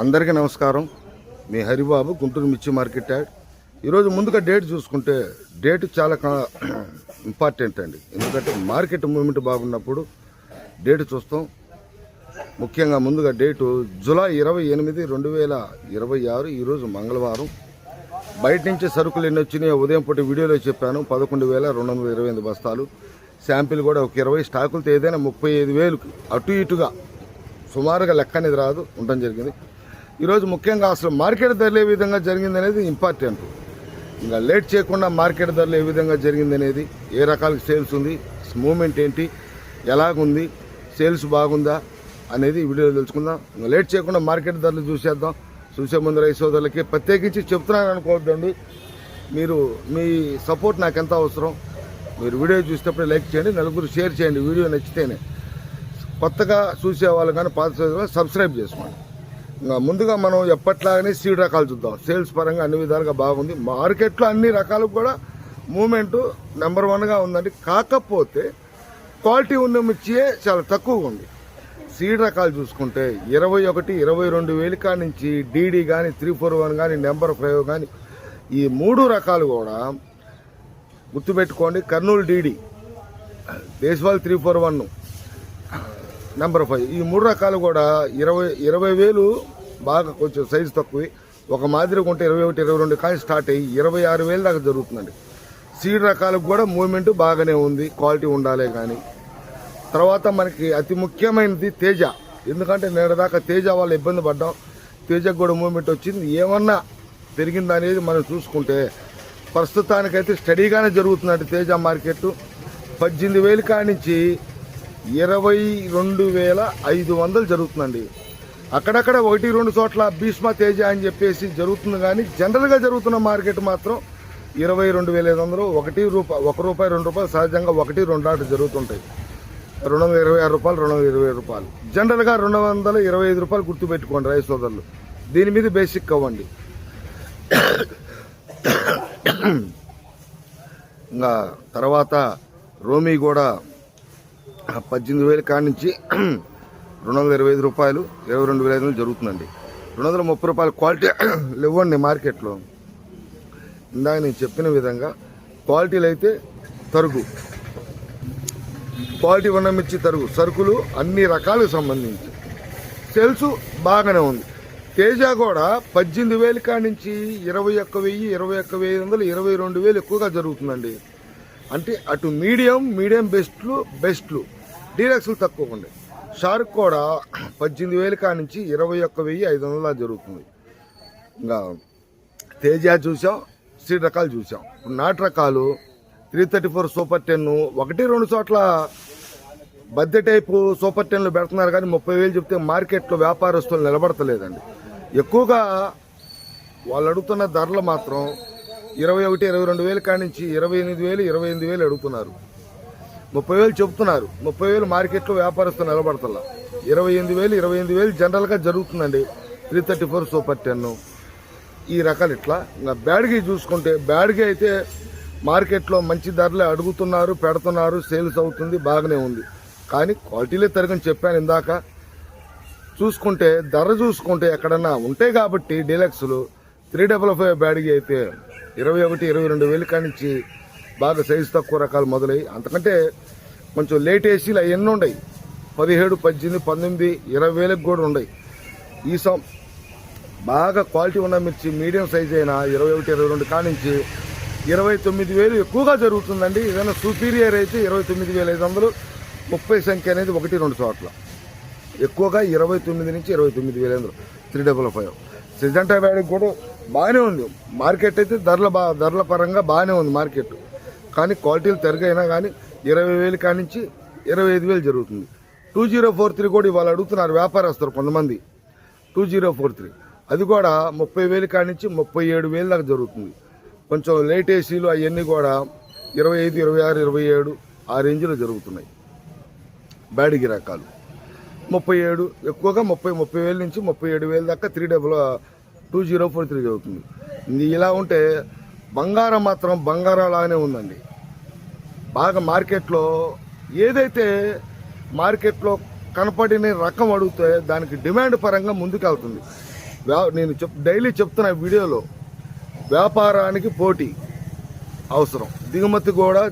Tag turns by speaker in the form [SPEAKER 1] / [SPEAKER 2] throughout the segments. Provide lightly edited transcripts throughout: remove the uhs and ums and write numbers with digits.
[SPEAKER 1] అందరికీ నమస్కారం. మీ హరిబాబు, గుంటూరు మిర్చి మార్కెట్ యాడ్. ఈరోజు ముందుగా డేట్ చూసుకుంటే డేట్ చాలా ఇంపార్టెంట్ అండి. ఎందుకంటే మార్కెట్ మూవ్మెంట్ బాగున్నప్పుడు డేట్ చూస్తాం. ముఖ్యంగా ముందుగా డేటు జూలై 28, 2026. ఈరోజు మంగళవారం. బయట నుంచి సరుకులు ఎన్ని వచ్చినాయో ఉదయం పూట వీడియోలో చెప్పాను. 11,228 బస్తాలు. శాంపిల్ కూడా ఒక 20 స్టాకులతో ఏదైనా 35,000 అటు ఇటుగా సుమారుగా లెక్క అనేది రాదు ఉండడం జరిగింది. ఈరోజు ముఖ్యంగా అసలు మార్కెట్ ధరలు ఏ విధంగా జరిగింది అనేది ఇంపార్టెంట్. ఇంకా లేట్ చేయకుండా మార్కెట్ ధరలు ఏ విధంగా జరిగింది అనేది, ఏ రకాల సేల్స్ ఉంది, మూమెంట్ ఏంటి, ఎలాగుంది, సేల్స్ బాగుందా అనేది వీడియోలో తెలుసుకుందాం. ఇంకా లేట్ చేయకుండా మార్కెట్ ధరలు చూసేద్దాం. చూసే ముందు రైతు సోదరులకి ప్రత్యేకించి చెప్తున్నాను అనుకోవద్దండి. మీ సపోర్ట్ నాకు ఎంత అవసరం. మీరు వీడియో చూసేటప్పుడు లైక్ చేయండి, నలుగురు షేర్ చేయండి. వీడియో నచ్చితేనే. కొత్తగా చూసేవాళ్ళు కానీ పాత చూసేవాళ్ళు సబ్స్క్రైబ్ చేసుకోండి. ఇంకా ముందుగా మనం ఎప్పట్లాగానే సీడ్ రకాలు చూద్దాం. సేల్స్ పరంగా అన్ని విధాలుగా బాగుంది. మార్కెట్లో అన్ని రకాలకు కూడా మూమెంట్ నెంబర్ 1గా ఉందండి. కాకపోతే క్వాలిటీ ఉన్న మిర్చియే చాలా తక్కువగా ఉంది. సీడ్ రకాలు చూసుకుంటే 21, 22 వేలు కాడి నుంచి డీడీ కానీ 341 కానీ నెంబర్ 5 కానీ ఈ 3 రకాలు కూడా గుర్తుపెట్టుకోండి. కర్నూలు డీడీ, దేశవాళీ 341, నెంబర్ 5 ఈ 3 రకాలు కూడా 20 వేలు బాగా కొంచెం సైజు తక్కువ. ఒక మాదిరిగా ఉంటే 21, 22 కానీ స్టార్ట్ అయ్యి 26 వేలు దాకా జరుగుతుందండి. సీడ్ రకాలకు కూడా మూవ్మెంట్ బాగానే ఉంది. క్వాలిటీ ఉండాలే కానీ. తర్వాత మనకి అతి ముఖ్యమైనది తేజ. ఎందుకంటే నేడదాకా తేజ వాళ్ళు ఇబ్బంది పడ్డాం. తేజకు కూడా మూవ్మెంట్ వచ్చింది. ఏమన్నా పెరిగిందా అనేది మనం చూసుకుంటే ప్రస్తుతానికైతే స్టడీగానే జరుగుతుందండి. తేజ మార్కెట్ 18,000 కాడి నుంచి 22,500 జరుగుతుందండి. అక్కడక్కడ 1-2 చోట్ల భీష్మ తేజ అని చెప్పేసి జరుగుతుంది. కానీ జనరల్గా జరుగుతున్న మార్కెట్ మాత్రం 22,500, ₹1, ₹2 సహజంగా 1-2 ఆట జరుగుతుంటాయి. ₹226, ₹220. జనరల్గా ₹225 గుర్తుపెట్టుకోండి రైతు సోదరులు. దీని మీద బేసిక్ అవ్వండి. ఇంకా తర్వాత రోమీ కూడా 18,000 కాడి నుంచి ₹225, 22,500 జరుగుతుందండి. ₹230 క్వాలిటీ లేవండి మార్కెట్లో. ఇందాక నేను చెప్పిన విధంగా క్వాలిటీలు అయితే తరుగు, క్వాలిటీ ఉన్న మిర్చి తరుగు, సరుకులు అన్ని రకాలకు సంబంధించి సేల్స్ బాగానే ఉంది. తేజ కూడా 18,000 కాడి నుంచి 21,000, 21,500, 22,000 ఎక్కువగా జరుగుతుందండి. అంటే అటు మీడియం బెస్ట్లు డీలక్స్లు తక్కువ ఉండే. షార్క్ కూడా 18,000 కాడి నుంచి 21,500 జరుగుతుంది. ఇంకా తేజ చూసాం, సీడ్ రకాలు చూసాం. ఇప్పుడు నాటు రకాలు 334 సూపర్ 10, 1-2 చోట్ల బద్దె టైపు సూపర్ 10లు పెడుతున్నారు. కానీ 30,000 చెప్తే మార్కెట్లో వ్యాపారస్తులు నిలబడతలేదండి. ఎక్కువగా వాళ్ళు అడుగుతున్న ధరలు మాత్రం 21, 22,000 కాడి నుంచి 28,000, 28,000 అడుగుతున్నారు. 30,000 చెబుతున్నారు. 30,000 మార్కెట్లో వ్యాపారస్తులు నిలబడతలా. 28,000, 28,000 జనరల్గా జరుగుతుందండి. 334 సూపర్ 10 ఈ రకాలు. ఇట్లా ఇంకా బ్యాడ్గి చూసుకుంటే బ్యాడ్గి అయితే మార్కెట్లో మంచి ధరలే అడుగుతున్నారు, పెడుతున్నారు, సేల్స్ అవుతుంది, బాగానే ఉంది. కానీ క్వాలిటీలే తరగని చెప్పాను ఇందాక. చూసుకుంటే ధర చూసుకుంటే ఎక్కడన్నా ఉంటాయి కాబట్టి డీలక్స్లు 355 బ్యాడ్గి అయితే 21, 22,000 కాడి నుంచి బాగా సైజు తక్కువ రకాలు మొదలై, అంతకంటే కొంచెం లేట్ ఏసీలు అవన్నీ ఉన్నాయి. 17, 18, 19, 20,000 కూడా ఉన్నాయి. ఈ బాగా క్వాలిటీ ఉన్న మిర్చి మీడియం సైజ్ అయినా 21, 22 కాడి నుంచి 29,000 ఎక్కువగా జరుగుతుందండి. ఏదైనా సూపీరియర్ అయితే 29,500, 30 సంఖ్య అనేది 1-2 చోట్ల ఎక్కువగా 29 నుంచి 29,500, 355. సిజంటా బ్యాడ్కి కూడా బాగానే ఉంది మార్కెట్. అయితే ధరల పరంగా బాగానే ఉంది మార్కెట్. కానీ క్వాలిటీలు తిరగైనా కానీ 20,000 కాడి నుంచి 25,000 జరుగుతుంది. 2043 కూడా ఇవాళ అడుగుతున్నారు వ్యాపారస్తులు కొంతమంది. 2043 అది కూడా 30,000 కాడి నుంచి 37,000 దాకా జరుగుతుంది. కొంచెం లేట్ ఏసీలు అవన్నీ కూడా 25, 26, 27 ఆ రేంజ్లో జరుగుతున్నాయి. బ్యాడ్గి రకాలు 37 ఎక్కువగా 30,000 నుంచి 37,000 దాకా 2043 జరుగుతుంది. ఇలా ఉంటే బంగారం మాత్రం బంగారం లాగానే ఉందండి. బాగా మార్కెట్లో ఏదైతే మార్కెట్లో కనపడిన రకం అడిగితే దానికి డిమాండ్ పరంగా ముందుకెళ్తుంది. నేను డైలీ చెప్తున్నా వీడియోలో, వ్యాపారానికి పోటీ అవసరం.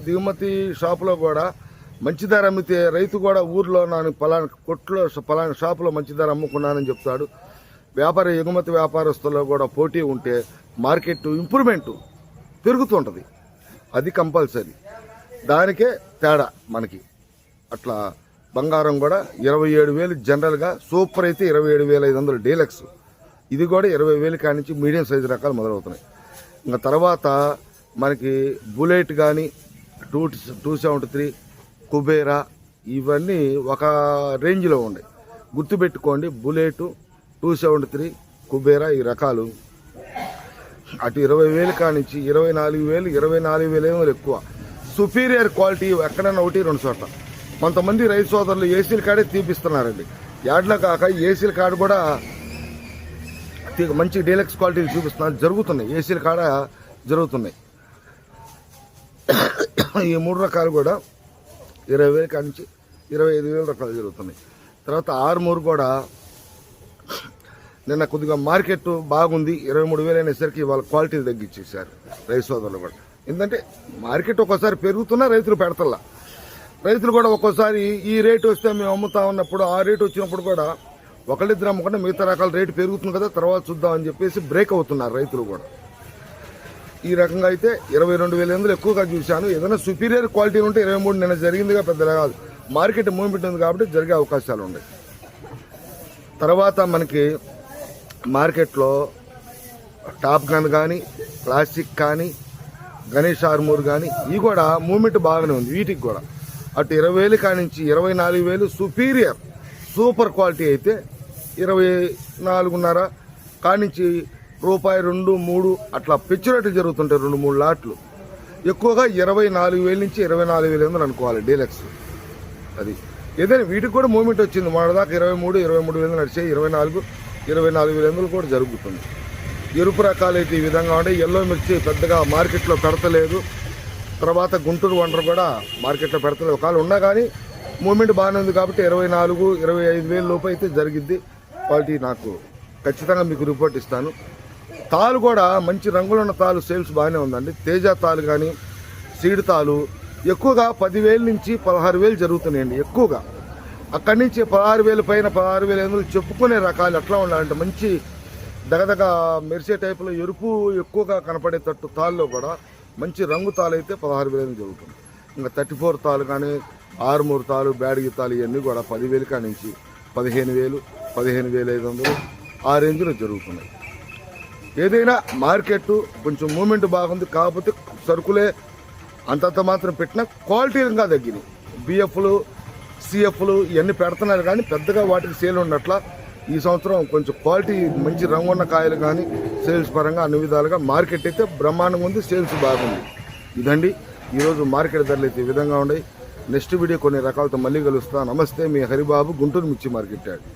[SPEAKER 1] దిగుమతి షాపులో కూడా మంచి ధర అమ్మితే రైతు కూడా ఊర్లో నేను పలానా కొట్లో పలానా షాపులో మంచి ధర అమ్ముకున్నానని చెప్తాడు. ఎగుమతి వ్యాపారస్తుల్లో కూడా పోటీ ఉంటే మార్కెట్ ఇంప్రూవ్మెంట్ పెరుగుతుంటుంది. అది కంపల్సరీ. దానికే తేడా మనకి. అట్లా బంగారం కూడా 27,000 జనరల్గా, సూపర్ అయితే 27,500 డీలక్స్. ఇది కూడా 20,000 కానించి మీడియం సైజు రకాలు మొదలవుతున్నాయి. ఇంకా తర్వాత మనకి బుల్లెట్ కానీ 273 కుబేరా ఇవన్నీ ఒక రేంజ్లో ఉన్నాయి. గుర్తుపెట్టుకోండి, బుల్లెట్ 273 కుబేరా ఈ రకాలు అటు 20,000 కానించి 24,000 24,000 ఎక్కువ. సుపీరియర్ క్వాలిటీ ఎక్కడైనా 1-2 చోట్ల. కొంతమంది రైతు సోదరులు ఏసీల కాడే తీపిస్తున్నారండి. యాడ్ల కాక ఏసీల కాడ కూడా మంచి డీలక్స్ క్వాలిటీలు చూపిస్తున్నారు, జరుగుతున్నాయి. ఏసీల కాడ జరుగుతున్నాయి. ఈ 3 రకాలు కూడా 20,000 కానించి 25,000 రకాలు జరుగుతున్నాయి. తర్వాత ఆర్మూర్ కూడా నిన్న కొద్దిగా మార్కెట్ బాగుంది, 23,000 అయినసరికి వాళ్ళ క్వాలిటీలు తగ్గించేశారు రైతు సోదరులు కూడా. ఎందుకంటే మార్కెట్ ఒక్కోసారి పెరుగుతున్నా రైతులు పెడతల్లా. రైతులు కూడా ఒక్కోసారి ఈ రేటు వస్తే మేము అమ్ముతా ఉన్నప్పుడు, ఆ రేటు వచ్చినప్పుడు కూడా ఒకళ్ళిద్దరు అమ్మకుండా మిగతా రకాల రేటు పెరుగుతుంది కదా తర్వాత చూద్దామని చెప్పేసి బ్రేక్ అవుతున్నారు రైతులు కూడా. ఈ రకంగా అయితే 22,000 ఎక్కువగా చూశాను. ఏదైనా సుపీరియర్ క్వాలిటీ ఉంటే 23 నిన్న జరిగిందిగా, పెద్దగా కాదు. మార్కెట్ మూవ్మెంట్ ఉంది కాబట్టి జరిగే అవకాశాలు ఉన్నాయి. తర్వాత మనకి మార్కెట్లో టాప్ గన్ కానీ, క్లాసిక్ కానీ, గణేష్ ఆర్మూర్ కానీ ఇవి కూడా మూవ్మెంట్ బాగానే ఉంది. వీటికి కూడా అటు 20,000 కానించి 24,000 సుపీరియర్ సూపర్ క్వాలిటీ అయితే 24.5 కానించి ₹2, 3 అట్లా పెచ్చురేట్లు జరుగుతుంటాయి. 2-3 లాట్లు ఎక్కువగా 24,000 నుంచి 24,500 అనుకోవాలి డీలక్స్. అది ఏదైనా వీటికి కూడా మూవ్మెంట్ వచ్చింది. మొన్నదాకా 23,000 నడిచాయి. 24,000 కూడా జరుగుతుంది. ఎరుపు రకాలు అయితే ఈ విధంగా ఉంటాయి. ఎల్లో మిర్చి పెద్దగా మార్కెట్లో పెడతలేదు. తర్వాత గుంటూరు వండర్ కూడా మార్కెట్లో పెడతలేదు. ఒకవేళ ఉన్నా కానీ మూవ్మెంట్ బాగానే ఉంది కాబట్టి 24,000-25,000 లోపు అయితే జరిగిద్ది. క్వాలిటీ నాకు ఖచ్చితంగా మీకు రిపోర్ట్ ఇస్తాను. తాలు కూడా మంచి రంగులున్న తాలు సేల్స్ బాగానే ఉందండి. తేజ తాలు కానీ, సీడ్ తాలు ఎక్కువగా 10,000 నుంచి 16,000 జరుగుతున్నాయండి. ఎక్కువగా అక్కడి నుంచి 16,000 పైన 16,500 చెప్పుకునే రకాలు ఎట్లా ఉండాలంటే మంచి దగదగ మెరిసే టైపులో ఎరుపు ఎక్కువగా కనపడేటట్టు తాళ్ళలో కూడా మంచి రంగు తాలు అయితే 16,000 జరుగుతుంది. ఇంకా 34 తాలు కానీ, ఆర్మూర్ తాలు, బ్యాడ్గి తాలు ఇవన్నీ కూడా 10,000 కానించి 15,000, 15,500 ఆ రేంజ్లో జరుగుతున్నాయి. ఏదైనా మార్కెట్ కొంచెం మూమెంట్ బాగుంది. కాకపోతే సరుకులే అంతంత మాత్రం పెట్టినా క్వాలిటీగా తగ్గినాయి. బిఎఫ్లు, సిఎఫ్లు ఇవన్నీ పెడుతున్నారు కానీ పెద్దగా వాటికి సేల్ ఉన్నట్ల. ఈ సంవత్సరం కొంచెం క్వాలిటీ మంచి రంగున్న కాయలు కానీ సేల్స్ పరంగా అన్ని విధాలుగా మార్కెట్ అయితే బ్రహ్మాండంగా ఉంది. సేల్స్ బాగుంది. ఇదండి ఈరోజు మార్కెట్ ధరలు అయితే ఈ విధంగా ఉన్నాయి. నెక్స్ట్ వీడియో కొన్ని రకాలతో మళ్ళీ కలుస్తాను. నమస్తే, మీ హరిబాబు, గుంటూరు మిర్చి మార్కెట్ యార్డ్.